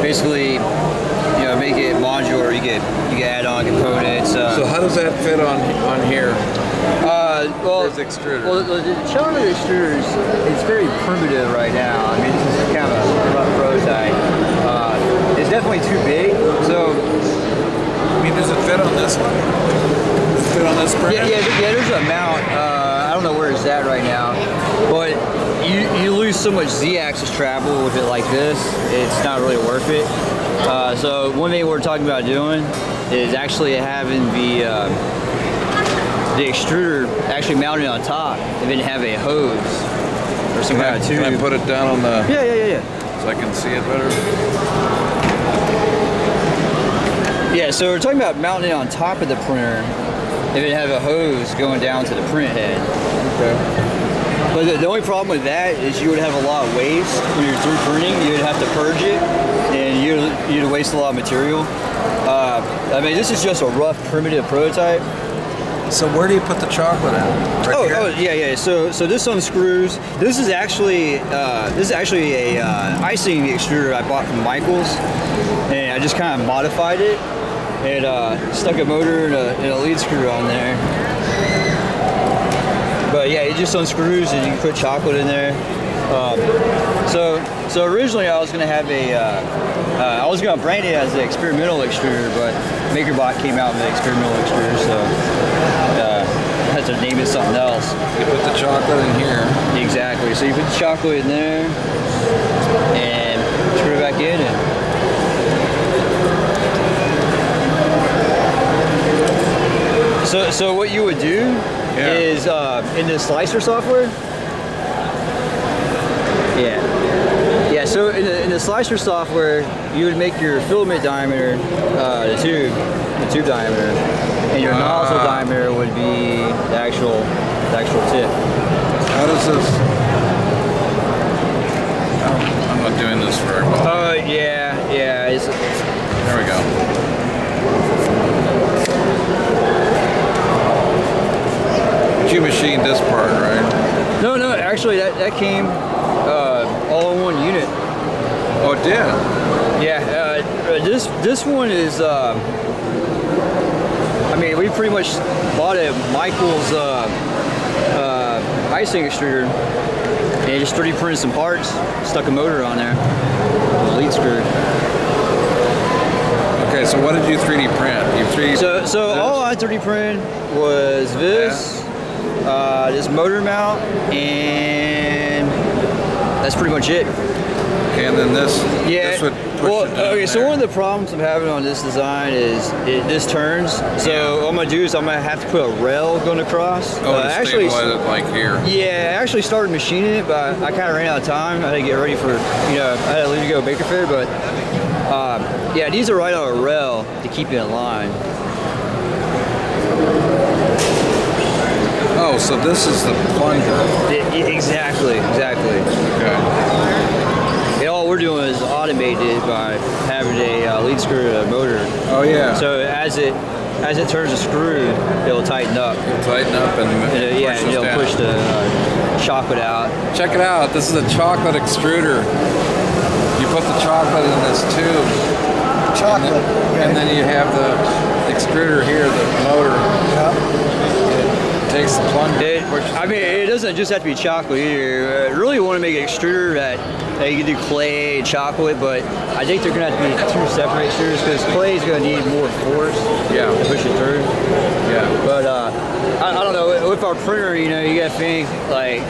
basically, you know, make it modular. You can add on components. So how does that fit on here? Well, the extruder. Well, the challenge of the extruder is it's very primitive right now. I mean, this is kind of a rough prototype. It's definitely too big. So, I mean, does it fit on this one? Does it fit on this printer? Yeah. There's a mount. I don't know where it's at right now, but you lose so much Z-axis travel with it like this. It's not really worth it. So one thing we're talking about doing is actually having the extruder actually mounted on top and then have a hose or some kind of tube. Can I put it down on the... Yeah. So I can see it better? Yeah, so we're talking about mounting it on top of the printer and then have a hose going down to the print head. Okay. But the only problem with that is you would have a lot of waste when you're through printing. You would have to purge it and you'd waste a lot of material. I mean, this is just a rough, primitive prototype. So where do you put the chocolate in? Yeah. So this unscrews. This is actually a icing extruder I bought from Michaels, and I just kind of modified it and stuck a motor and a lead screw on there. But yeah, it just unscrews and you can put chocolate in there. So originally I was gonna have I was gonna brand it as the experimental extruder, but MakerBot came out with the experimental extruder, so I had to name it something else. You put the chocolate in here. Exactly. So you put the chocolate in there and screw it back in. So what you would do is in the slicer software. Yeah. So in the slicer software, you would make your filament diameter, the tube diameter, and your nozzle diameter would be the actual tip. How does this? Oh, I'm not doing this very well. Oh yeah. There we go. You machined this part, right? No, actually that came all in one unit. Oh, it did? Yeah, this one is, I mean, we pretty much bought it at Michael's icing extruder and just 3D printed some parts, stuck a motor on there, lead screw. Okay, so what did you 3D print? You 3D So all I 3D printed was this, this motor mount, and that's pretty much it. Okay, and then this, this would push it down okay, so there. one of the problems I'm having on this design is this turns. So what I'm gonna do is I'm gonna have to put a rail going across. Oh, to stabilize it like here. Yeah, I actually started machining it, but I kind of ran out of time. I had to get ready for, I had to leave to go to Baker Fair, but yeah, these are right on a rail to keep it in line. Oh, so this is the plunger. Exactly. Okay. And all we're doing is automate it by having a lead screw and a motor. Oh yeah. So as it turns the screw, it'll tighten up. It'll tighten up and it'll push the chocolate out. Check it out. This is a chocolate extruder. You put the chocolate in this tube. Chocolate. And then you have the extruder here, the motor. It takes the plunger. I mean, it doesn't just have to be chocolate either. I really want to make an extruder that you can do clay and chocolate, but I think they're going to have to be two separate extruders because clay is going to need more force to push it through. Yeah. But I don't know, with our printer, you got to think, like,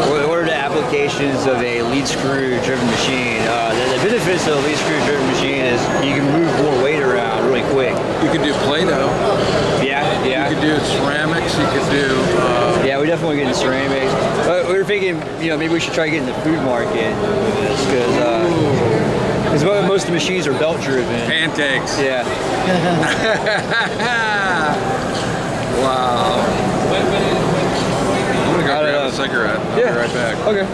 what are the applications of a lead screw driven machine? The benefits of a lead screw driven machine is you can move more weight around really quick. You can do Play-Doh. Yeah. You could do ceramics, you could do... yeah, we definitely get into ceramics. But we were thinking, maybe we should try getting the food market because most of the machines are belt driven. Pancakes. Yeah. Wow. I'm gonna go grab a cigarette. I'll be right back. Okay.